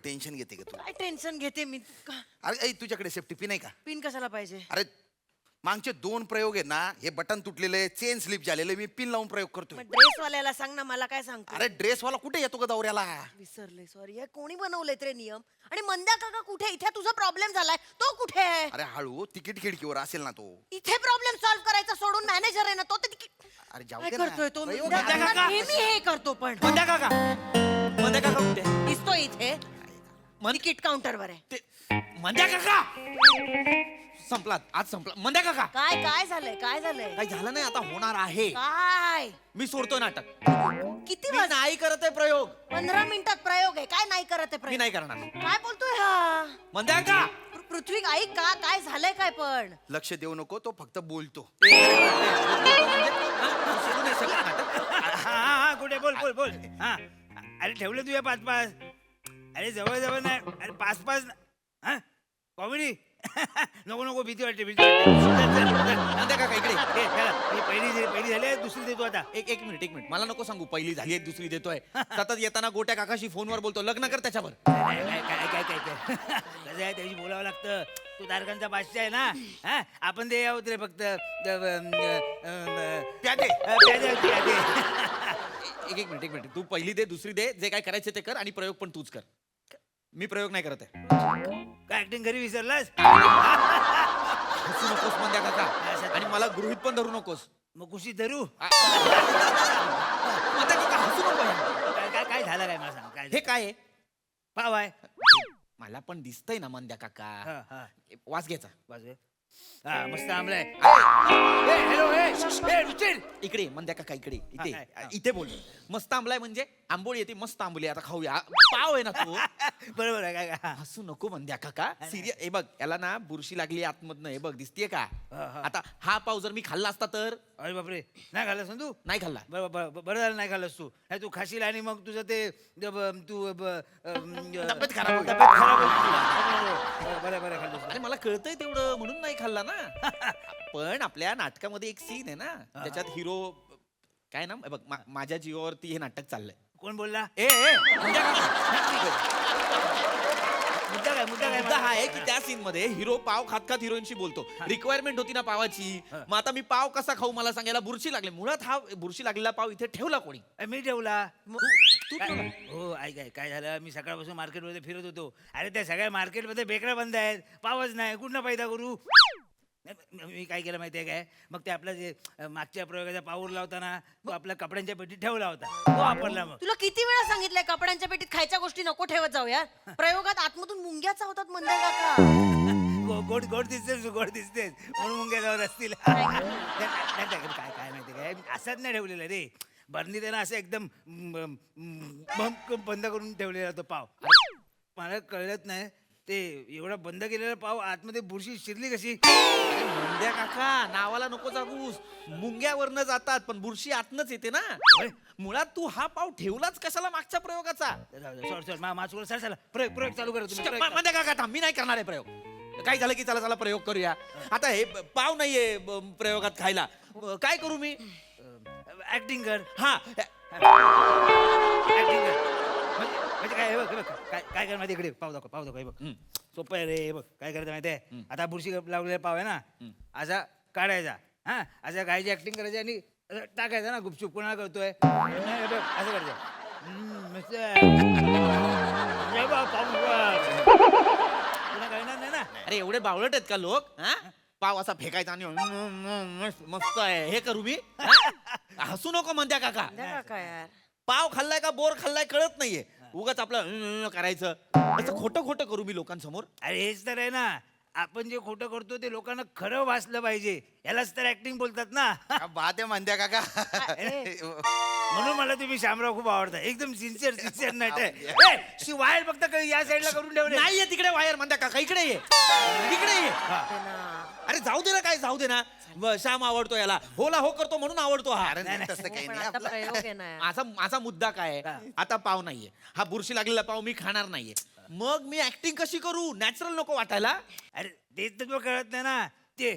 Tension घेते का तू? काय टेन्शन घेते मी अरे तुझ्याकडे सेफ्टी पिन आहे का? पिन कशाला पाहिजे? अरे मागचे 2 प्रयोग आहेत ना, हे बटन तुटलेले, चेन स्लिप झालेले, मी पिन लावून प्रयोग करतोय. मग ड्रेस वाल्याला सांग ना, मला काय सांगतो? अरे ड्रेसवाला कुठे येतो का दौऱ्याला? विसरले, सॉरी. हे कोणी बनवलेत रे नियम? आणि मंद्या काका कुठे? इथे तुझा प्रॉब्लेम झालाय, तो कुठे आहे? अरे हळू, तिकीट खिडकीवर असेल ना तो. इथे प्रॉब्लेम सॉल्व्ह करायचा सोडून मॅनेजर आहे ना तो, तिकीट अरे जाऊ काय दे ना. करतोय तो? प्रयोग मंद्या आहे. काका नेहमी हे करतो, पण मंद्या काका कुठे दिसतो इथे तिकीट काउंटरवर आहे. ते मंद्या काका संपला, आज संपला. मंद्या काका काय काय झालंय? काय झालंय? काही झालं नाही, आता होणार आहे. काय मी सोडतोय नाटक. किती मी वाज नाही करत आहे प्रयोग. 15 मिनिटात प्रयोग आहे. काय नाही करत आहे मी प्रयोग? नाही करणार. काय बोलतोय हा? मंद्या काका पृथ्वी ऐक का, काय झालंय काय पण? लक्ष देऊ नको, तो फक्त बोलतो. सोडू नाही शकत नाटक. हा कुठे बोल बोल बोल. हा अरे ठेवलं तुझ्या 5-5. अरे जवळ जवळ नाही. अरे 5-5. हा कॉमेडी. नको नको, भीती वाटते भीती वाटते. चल, चल, चल. मंद्या काका इकडे ए, चला, ही पहिली झाली आहे, दुसरी देतो आता. एक मिनिट मला नको सांगू. पहिली झाली आहे, दुसरी देतोय. सतत येताना गोट्या काकाशी फोनवर बोलतो. लग्न कर त्याच्यावर. काय काय काय काय काय काय कसं आहे, त्याची बोलावं लागतं. तू तारखांचा बादशाह आहे ना. हा आपण ते आहोत रे फक्त प्यादे. प्यादे. एक मिनिट तू पहिली दे, दुसरी दे. जे काय करायचे ते कर आणि प्रयोग पण तूच कर. मी प्रयोग नाही करत आहे. काय ऍक्टिंग घरी विसरलास? हसू नकोस मंद्या काका. आणि मला गृहीत पण धरू नकोस. मग कुशी धरू. मंद्या काका हसू नको यार. काय काय काय झालं काय मला सांग. काय हे काय आहे? पाव आहे. मला पण दिसतंय ना मंद्या काका. हा हा वास घ्यायचा. बाजू हा मस्त आमलाय. हॅलो रुचिर. इकडे ये, मंद्या काका इकडे. हा. इथे बोल. मस्त आंबलाय म्हणजे आंबोळी येते. मस्त आंबोली आता खाऊया. पाव आहे ना तू. बरोबर आहे काय काय. हसू नको मंद्या काका. सिरियस. हे बघ याला ना बुरशी लागली आतमधनं. हे बघ दिसतीये का? हा. आता हा पाव जर मी खाल्ला असता तर. अरे बापरे, नाही खाल्लंस ना तू? नाही खाल्ला. बरं झालं नाही खाल्लंस तू. नाही तू खाशील आणि मग तुझं ते तू तब्येत खराब होईल. तब्येत खराब होईल तुझी. बरं खाल्लंस. अरे मला कळतंय तेवढं म्हणून नाही खाल्ला ना. पण आपल्या नाटकामध्ये एक सीन आहे ना, त्याच्यात हिरो काय ना, बघ माझ्या जीवावरती हे नाटक चाललंय. कोण बोलला? मंद्या काका. मुद्दा काय मुद्दा हा आहे की त्या सीन मध्ये हिरो पाव खात खात हिरोईनशी बोलतो. रिक्वायरमेंट होती ना पावाची. मग आता मी पाव कसा खाऊ, मला सांगायला बुरशी लागली. मुळात हा बुरशी लागलेला पाव इथे ठेवला कोणी? मी ठेवला. तू काय- ठेवला? हो ऐक काय झालं, मी सकाळपासून मार्केटमध्ये फिरत होतो. अरे त्या सगळ्या मार्केटमध्ये बेकऱ्या बंद आहेत. पावच नाही. कुठनं पैदा करू? मी काय केलं माहिती आहे काय, मग ते आपला जे मागच्या प्रयोगाचा पाव उरला होता ना, तो आपल्या कपड्यांच्या पेटीत ठेवला होता. तो वापरला मग. तुला किती वेळा सांगितलंय कपड्यांच्या पेटीत खायच्या गोष्टी नको ठेवत जाऊया. प्रयोगात आतमधून मुंग्या चावतात मंद्या काका. गोड गोड दिसतेस, गोड दिसतेस म्हणून मुंग्या जात असतील. काय काय माहिती काय, असाच नाही ठेवलेलं रे. बरणी त्यानं असं एकदम बंद करून ठेवलेला तो पाव. मला कळत नाही ते एवढा बंद केलेला पाव आतमध्ये बुरशी शिरली कशी? मंद्या काका नावाला नको जागूस. मुंग्यावरनं जातात पण बुरशी आतनच येते ना. मुळात तू हा पाव ठेवलाच कशाला मागच्या प्रयोगाचा? सर प्रयोग चालू करा तुम्ही. मंद्या काका थांब, मी नाही करणार आहे प्रयोग. काय झालं की चला प्रयोग करूया. आता हे पाव नाहीये प्रयोगात खायला. काय करू मी? ऍक्टिंग कर. हा ऍक्टिंग कर. म्हणजे काय, हे बघ काय कर माहिती, इकडे पाव दाखव हे बघ. सोपं आहे रे. हे बघ काय करायचं माहिती आहे, आता बुरशी लावलेला पाव आहे ना, असा काढायचा. हा असा गायची ऍक्टिंग करायची आणि असं टाकायचा ना गुपचूप. कोणाला करतोय? हे बघ असं करायचं. कोणा कळणार नाही ना. अरे एवढे बावळट आहेत का लोक? हा पाव असा फेकायचा आणि मस्त आहे. हे करू मी? हसू नको मंद्या काका. मंद्या काका यार, पाव खाल्लाय का बोर खाल्लाय कळत नाहीये. उगाच आपलं करायचं. असं खोटं करू मी लोकांसमोर? अरे हेच तर आहे ना, आपण जे खोटं करतो ते लोकांना खरं वाचलं पाहिजे. यालाच तर ऍक्टिंग बोलतात ना. क्या बात आहे मंद्या काका. म्हणून मला तुम्ही शामराव खूप आवडता. एकदम सिन्सिअर नट आहे. वायर फक्त या साईडला करून ठेवले. नाहीये तिकडे वायर मंद्या काका. इकडे ये, इकडे ये. ते ना. अरे जाऊ दे ना, काय जाऊ दे ना. श्याम आवडतो याला. होला हो करतो म्हणून आवडतो हा. अरे नाही, तसं काही पण नाही आता आपलं. प्रयोग आहे ना. माझा मुद्दा काय आहे? आता पाव नाहीये. हा बुरशी लागलेला पाव मी खाणार नाहीये. मग मी ऍक्टिंग कशी करू? नॅचरल नको वाटायला? अरे तेच तर तुला कळत नाही ना. ते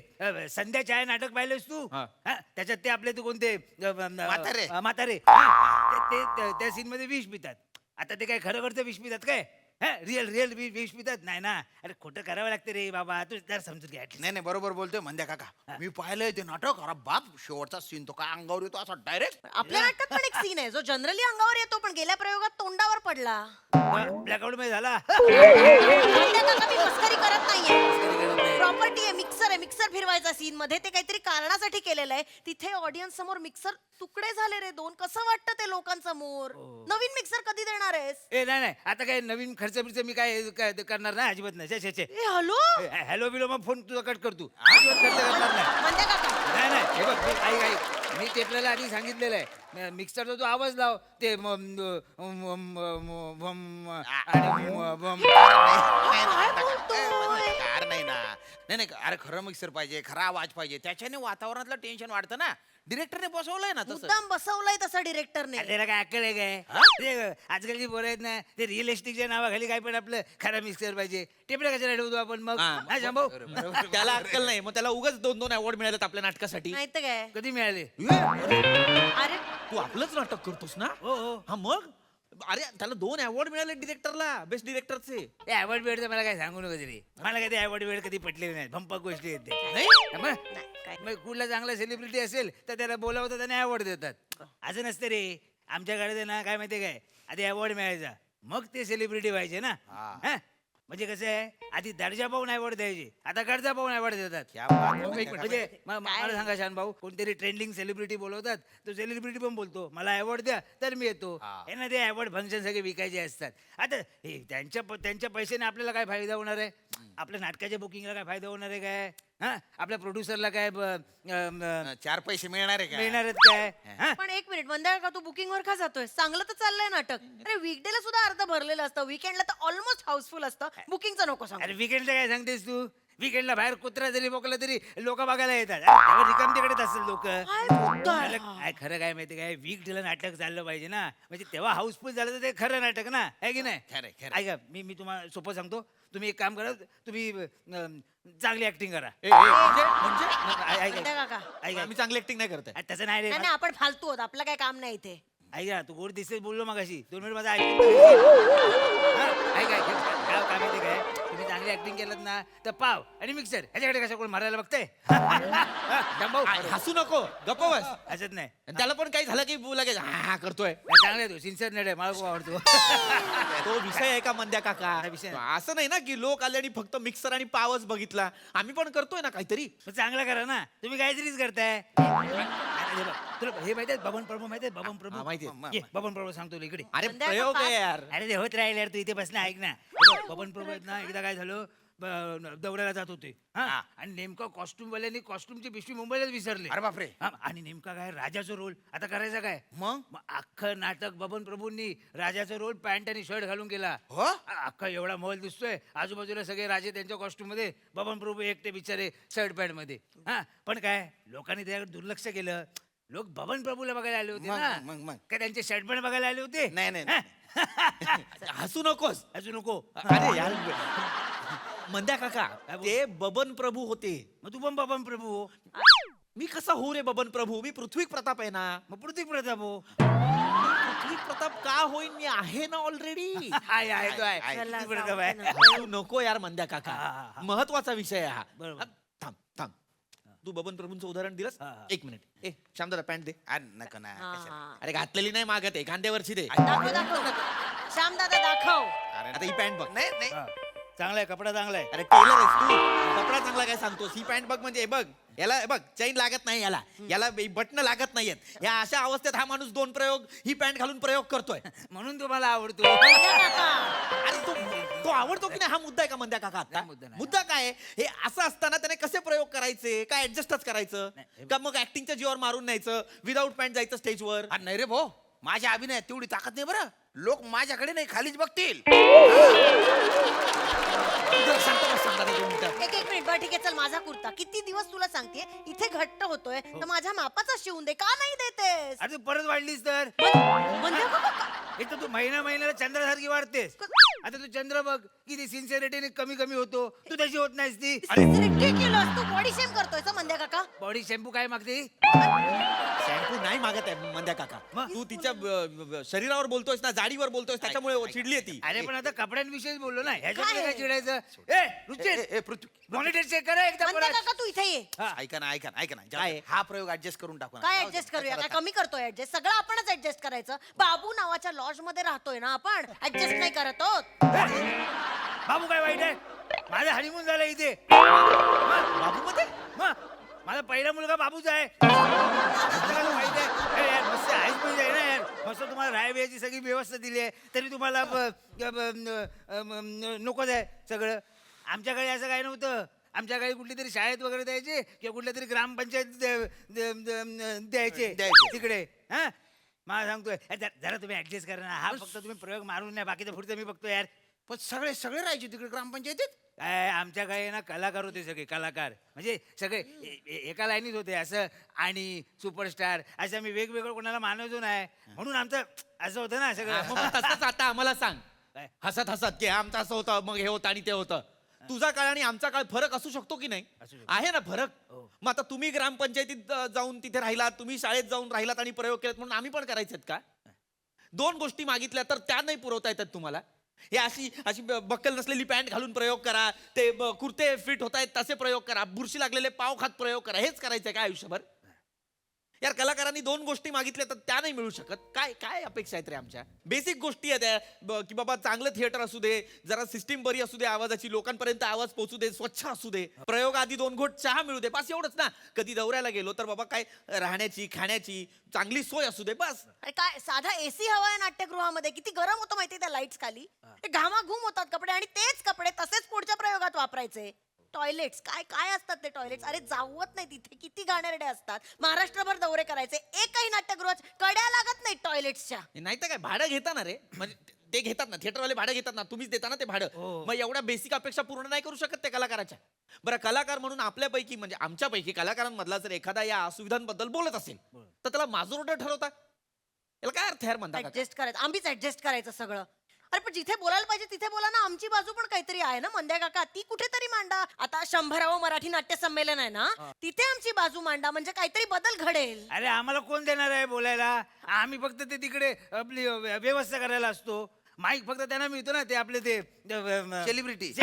संध्या छाया नाटक पाहिलंस तू? हा. हा, त्याच्यात ते आपले ते कोणते म्हातारे. म्हातारे. हा, त्या सीन मध्ये विष पितात. आता ते काय खरं खरचं विष पितात काय? रिअल रिअल विष पितात नाही ना. अरे खोटं करावं लागतं रे बाबा, तू जरा समजून घ्या at least. नाही नाही बरोबर बोलतोय मंद्या काका मी पाहिलंय ते नाटक. अरे बाप शेवटचा सीन तो काय अंगावर येतो असा डायरेक्ट. आपल्या नाटकात पण एक सीन आहे जो जनरली अंगावर येतो पण गेल्या प्रयोगात तोंडावर पडला. ब्लॅकआउट मध्ये झाला. मंद्या काका मी मस्करी करत नाहीये. प्रॉपर्टी आहे, मिक्सर आहे, मिक्सर फिरवायचा सीन मध्ये ते काहीतरी कारणासाठी केलेलं आहे. तिथे ऑडियन्स समोर मिक्सर तुकडे झाले रे 2. कसं वाटतं ते लोकांसमोर? नवीन मिक्सर कधी देणार आहेस? ए नाही नाही, आता काय नवीन खर्च बिर्च मी काय करणार नाही अजिबात नाही. छे, छे, छे. ए हॅलो हॅलो बिलो मग फोन तुझा कट करतो. अजिबात खर्च करणार नाही. मंद्या काका नाही नाही, हे बघ मी टेपल्याला आधी सांगितलेलं आहे मिक्सरचा तो आवाज लाव ते आणि कार नाही ना. नाही नाही अरे खरं मिक्सर पाहिजे, खरा आवाज पाहिजे. त्याच्याने वातावरणातलं टेन्शन वाढतं ना. डिरेक्टरने बसवलंय ना तसं. मुद्दाम बसवलाय तसं डिरेक्टरने. त्याला काय अक्कल आहे काय? ते आजकालची पोरं आहेत ना, ते रिअल एस्टेटच्या नावाखाली काय पण आपलं खरा मिक्सर पाहिजे. टेपल्या कशाला ठेवतो आपण मग? हा शंभू त्याला अक्कल नाही, मग त्याला उगाच 2-2 अवॉर्ड मिळालेत आपल्या नाटकासाठी. नाही तर काय. कधी मिळाले? अरे तू आपलंच नाटक करतोस ना? हो हो. हा मग अरे त्याला 2 अवॉर्ड मिळाले डिरेक्टरला, बेस्ट डिरेक्टरचे. ते अवॉर्ड वेळ मला काय सांगू नको तरी. मला काय ते अवॉर्ड वेळ कधी पटलेले नाही. भंपक गोष्टी आहेत ते. नाही? मग काय. मग कुठला चांगला सेलिब्रिटी असेल तर त्याला बोलावतात आणि अवॉर्ड देतात. असं नसतं रे. आमच्याकडे ना काय माहितीये काय, आधी अवॉर्ड मिळायचा मग ते सेलिब्रिटी व्हायचे ना. हा? म्हणजे कसं आहे, आधी दर्जा पाहून अवॉर्ड द्यायचे, आता गरजा पाहून अवॉर्ड देतात. क्या बात आहे, म्हणजे मला सांगा शान भाऊ, कोणतरी ट्रेंडिंग सेलिब्रिटी बोलवतात, तो सेलिब्रिटी पण बोलतो मला अवॉर्ड द्या तर मी येतो. हे ना ते अवॉर्ड फंक्शन सगळे विकायचे असतात. आता हे त्यांच्या पैशाने आपल्याला काय फायदा होणार आहे? आपल्या नाटकाच्या बुकिंगला काय फायदा होणार आहे काय? हा, आपल्या प्रोड्युसरला काय 4 पैसे मिळणार आहे का? मिळणारच काय? हा? पण एक मिनिट मंद्या का तू बुकिंग वर का जातोय? चांगलं तर चाललंय नाटक. अरे वीकडेला सुद्धा अर्ध भरलेलं असतं, वीकेंडला तर ऑलमोस्ट हाऊसफुल असतं. बुकिंगचं नको सांग. अरे विकेंडला काय सांगतेस तू? विकेंडला बाहेर कुत्रा जरी मोकला तरी लोक बघायला येतात. त्यावर रिकाम तिकडेच असेल लोक. काय बोलतोय? काय खरं काय माहिती काय, वीक डेला नाटक चाललं पाहिजे ना, म्हणजे तेव्हा हाऊसफुल झालं तर ते खरं नाटक ना, आहे की नाही? खरंय, खरंय. ऐका मी तुम्हाला सोपं सांगतो. तुम्ही एक काम करा, तुम्ही चांगली ऍक्टिंग करा. ऐका मंद्या काका ऐका आम्ही चांगली ऍक्टिंग नाही करताय. तसं नाही रे. नाही नाही, आपण फालतू आहोत, आपलं काय काम नाही इथे. ऐका तू गोड दिसतेच बोललो मग अशी 2 मिनिट माझा ऐकून तर घे. हा? ऐका काय माहिती काय, तुम्ही चांगली ऍक्टिंग केलं ना तर पाव आणि मिक्सर ह्याच्याकडे कशा कोण मारायला बघते? हसू नको, गप्प बस. असत नाही. त्याला पण काही झालं की लगेच हा करतोय. चांगला आहे तो सिन्सिअर नड आहे, मला खूप आवडतो. तो विषय आहे का मंद्या काका? हा विषय नाही. असं नाही ना की लोक आले आणि फक्त मिक्सर आणि पावच बघितला. आम्ही पण करतोय ना काहीतरी. मग चांगला करा ना, तुम्ही काहीतरीच करताय. अरे बघ, तुला हे माहिती आहे बबन प्रभू माहिती आहे? बबन हा, प्रभू माहिती आहे. ये, बबन प्रभू सांगतो तुला इकडे. अरे मंद्या प्रयोग काका. आहे यार. अरे ते होत राहील यार, तू इथे बस ना, ऐक ना. बबन प्रभू आहेत ना, एकदा काय झालं, दौऱ्याला जात होते हा, आणि नेमकं कॉस्ट्युम वाल्यांनी कॉस्ट्युमची पिशवी मुंबईलाच विसरले. अरे बापरे. हा, आणि नेमका काय राजाचा रोल आता करायचा काय? मग अख्खं नाटक बबन प्रभूंनी राजाचा रोल पॅन्ट आणि शर्ट घालून केला. हो? अख्खा एवढा महल दिसतोय, आजूबाजूला सगळे राजे त्यांच्या कॉस्ट्युम मध्ये, बबन प्रभू एकटे बिचारे शर्ट पॅन्ट मध्ये. हा, पण काय लोकांनी त्याकडे दुर्लक्ष केलं. लोक बबन प्रभूला बघायला आले होते ना, मग. काय त्यांचे शर्ट पॅन्ट बघायला आले होते? नाही, नाही, हा? हसू नकोस. अजून नको. अरे यार मंद्या काका, ते बबन प्रभू होते. मग तू पण बबन प्रभू हो. मी कसा होऊ रे बबन प्रभू? मी पृथ्वी प्रताप आहे ना. मग पृथ्वी प्रताप हो. पृथ्वी प्रताप का होईन? मी आहे ना ऑलरेडी. आहे तो आहे. चला, पृथ्वी प्रताप जाऊ आहे. दे ना. तू नको यार मंद्या काका. हा. महत्वाचा विषय आहे हा. बरोबर. थांब. तू बबन प्रभूंचं उदाहरण दिलंस. हा. 1 मिनिट. ए श्यामदादा पॅन्ट दे. अरे नको ना कशाला. हा. अरे घातलेली नाही मागत आहे, खांद्यावरची दे. दाखव श्याम दादा दाखव. अरे आता ही पॅन्ट बघ. नाही नाही हा. चांगला आहे, कपडा चांगला आहे. अरे टेलर आहेस तू, कपडा चांगला काय सांगतोस? ही पॅन्ट बघ म्हणजे हे बघ, याला हे बघ चैन लागत नाही, याला बटन लागत नाहीयेत. या अशा अवस्थेत हा माणूस 2 प्रयोग ही पॅन्ट घालून प्रयोग करतोय. म्हणून तुम्हाला आवडतो. मंद्या काका अरे तो आवडतो की नाही हा मुद्दा आहे का मंद्या काका? आता नाही, मुद्दा नाही. मुद्दा काय आहे? हे असं असताना त्याने कसे प्रयोग करायचे? काय ऍडजस्टच करायचं नाही, का? मग ऍक्टिंगच्या जीवावर मारून न्यायचं, विदाऊट पॅन्ट जायचं स्टेजवर? अरे नाही रे भाऊ, माझ्या अभिनयात तेवढी ताकद नाही बरं. लोक माझ्याकडे नाही खालीच बघतील. एक मिनिट बरं ठीक आहे, चल माझा कुर्ता किती दिवस तुला सांगते इथे घट्ट होतोय तर माझ्या मापाचा शिवून दे, का नाही देतेस? अरे तू परत वाढलीस तर मंद्या काका एक तर तू महिन्याला चंद्रासारखी वाढतेस. आता तू चंद्र बघ किती सिन्सिअरिटीने कमी कमी होतो, तू तशी होत नाहीस ती. रिडिक्युलस, तू बॉडी शेम करतोय का मंद्या काका? बॉडी शॅम्पू काय मागते? शॅम्पू नाही मागत आहे मंद्या काका. मग? तू तिच्या शरीरावर बोलतोयस ना, जाडीवर बोलतोयस, त्याच्यामुळे चिडली ती. अरे पण आता कपड्यांविषयीच बोललो ना, ह्याच्यामध्ये काय? काय चिडायचं? ए रुचित, मॉनिटर चेक करा एकदा मंद्या परत. काका तू इथे ये. ऐका ना ऐका ना ऐका ना काय? जाऊ दे. हा प्रयोग ऍडजस्ट करून टाकू ना. काय जाऊ दे, ऍडजस्ट करूया? करा काय कमी करतोय ऍडजस्ट? सगळं आपणच ऍडजस्ट करायचं. बाबू नावाच्या लॉज मध्ये राहतोय ना आपण, ऍडजस्ट नाही करत आहोत. बाबू काय वाईट आहे? माझा हनीमून झाला इथे. बाबू मध्ये मग माझा पहिला मुलगा बाबूच आहे. आता काय वाईट आहे? अरे यार, मस्त आहेच पाहिजे आहे ना यार. मस्त तुम्हाला राहायची सगळी व्यवस्था दिली आहे, तरी तुम्हाला नकोच आहे सगळं. आमच्याकडे असं काय नव्हतं. आमच्याकडे कुठली तरी शाळेत वगैरे द्यायचे किंवा कुठल्या तरी ग्रामपंचायत द्यायचे द्यायचे. तिकडे. हा मला सांगतोय जरा तुम्ही ऍडजस्ट करा ना. हा फक्त तुम्ही प्रयोग मारून नाही, बाकीचं पुढचं मी बघतो यार. पण सगळे सगळे राहायचे तिकडे ग्रामपंचायतीत. काय आमच्याकडे ना कलाकार होते सगळे कलाकार, म्हणजे सगळे एका लाईनीत होते असं. आणि सुपरस्टार असं मी वेगवेगळं कोणाला मानवतो नाही, म्हणून आमचं असं होतं ना सगळं. मग तसंच आता आम्हाला सांग, काय? हसत हसत की आमचं असं होतं, मग हे होतं आणि ते होतं. तुझा काळ आणि आमचा काळ फरक असू शकतो की नाही? असू शकतो. आहे ना फरक. हो. मग आता तुम्ही ग्रामपंचायतीत जाऊन तिथे राहिलात, तुम्ही शाळेत जाऊन राहिलात आणि प्रयोग केलेत, म्हणून आम्ही पण करायचेत का? दोन गोष्टी मागितल्या तर त्या नाही पुरवता येतात तुम्हाला? हे अशी अशी बक्कल नसलेली पॅन्ट घालून प्रयोग करा, ते कुर्ते फिट होत आहेत तसे प्रयोग करा, बुरशी लागलेले पाव खात प्रयोग करा, हेच करायचंय का आयुष्यभर? यार कलाकारांनी दोन गोष्टी मागितल्या तर त्या नाही मिळू शकत. काय काय अपेक्षा आहेत रे आमच्या? बेसिक गोष्टी आहेत त्या, की बाबा चांगलं थिएटर असू दे, जरा सिस्टीम बरी असू दे, आवाजाची लोकांपर्यंत आवाज पोहोचू दे, स्वच्छ असू दे, प्रयोग आधी 2 घोट चहा मिळू दे, बस एवढंच ना. कधी दौऱ्याला गेलो तर बाबा काय राहण्याची खाण्याची चांगली सोय असू दे, बस. अरे काय साधा एसी हवा आहे नाट्यगृहामध्ये, किती गरम होतं माहिती त्या लाईट्स खाली. ते घामाघूम होतात कपडे, आणि तेच कपडे तसेच पुढच्या प्रयोगात वापरायचे. टॉयलेट्स काय काय असतात ते टॉयलेट्स? अरे जावत नाही तिथे, किती घाणेरडे असतात. महाराष्ट्रभर दौरे करायचे, एकही नाट्यगृहात कड्या लागत नाही टॉयलेट्सच्या. नाही तर काय भाडं घेता ना रे, म्हणजे ते घेतात ना, थिएटरवाले भाडं घेतात ना, तुम्हीच देता ना ते भाडं. हो. मग एवढ्या बेसिक अपेक्षा पूर्ण नाही करू शकत ते कलाकाराच्या. बरं कलाकार म्हणून आपल्यापैकी म्हणजे आमच्यापैकी कलाकारांमधला जर एखादा या असुविधांबद्दल बोलत असेल तर त्याला माजोरडं ठरवता, याला काय अर्थ आहे म्हणता का? ऍडजस्ट करायचं, आम्हीच ऍडजस्ट करायचं सगळं. अरे पण जिथे बोलायला पाहिजे तिथे बोला ना. आमची बाजू पण काहीतरी आहे ना मंद्या काका, ती कुठेतरी मांडा. आता 100वे मराठी नाट्य संमेलन आहे ना, तिथे आमची बाजू मांडा, म्हणजे काहीतरी बदल घडेल. अरे आम्हाला कोण देणार आहे बोलायला? आम्ही फक्त ते तिकडे आपली व्यवस्था करायला असतो. माईक फक्त त्यांना मिळतो ना, ते आपले ते सेलिब्रिटी.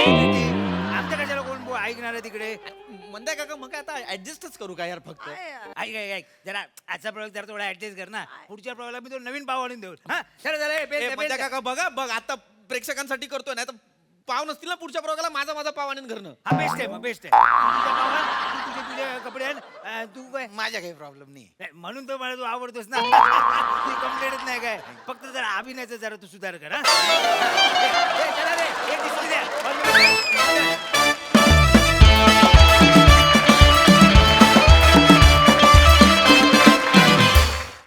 आमच्या कशाला कोण ऐकणार आहे तिकडे? म्हणताय काका मग काय आता ऍडजस्टच करू का यार फक्त? काय यार? ऐक ऐक ऐक जरा आजचा प्रयोग जरा थोडा ऍडजस्ट कर ना. पुढच्या प्रयोगाला मी तो नवीन पाव आणून देऊ. हा चला चला ए, बेल द्या, बेल म्हणताय द्या. काका बघा बघ आता प्रेक्षकांसाठी करतोय ना, तर पाव नसतील ना पुढच्या प्रयोगाला, माझा पाव आणून घरनं. हा बेस्ट आहे, मग बेस्ट आहे. तुझ्या पावाला, तू तुझे कपडे आण. तू काय माझ्या काही प्रॉब्लेम नाही. नाही, म्हणून तर मला तू आवडतोस ना. ती कंप्लेंटच नाही काय, फक्त जरा अभिनयाचा जरा तू सुधार कर. हा? ए, चला रे, एक दिसू द्या.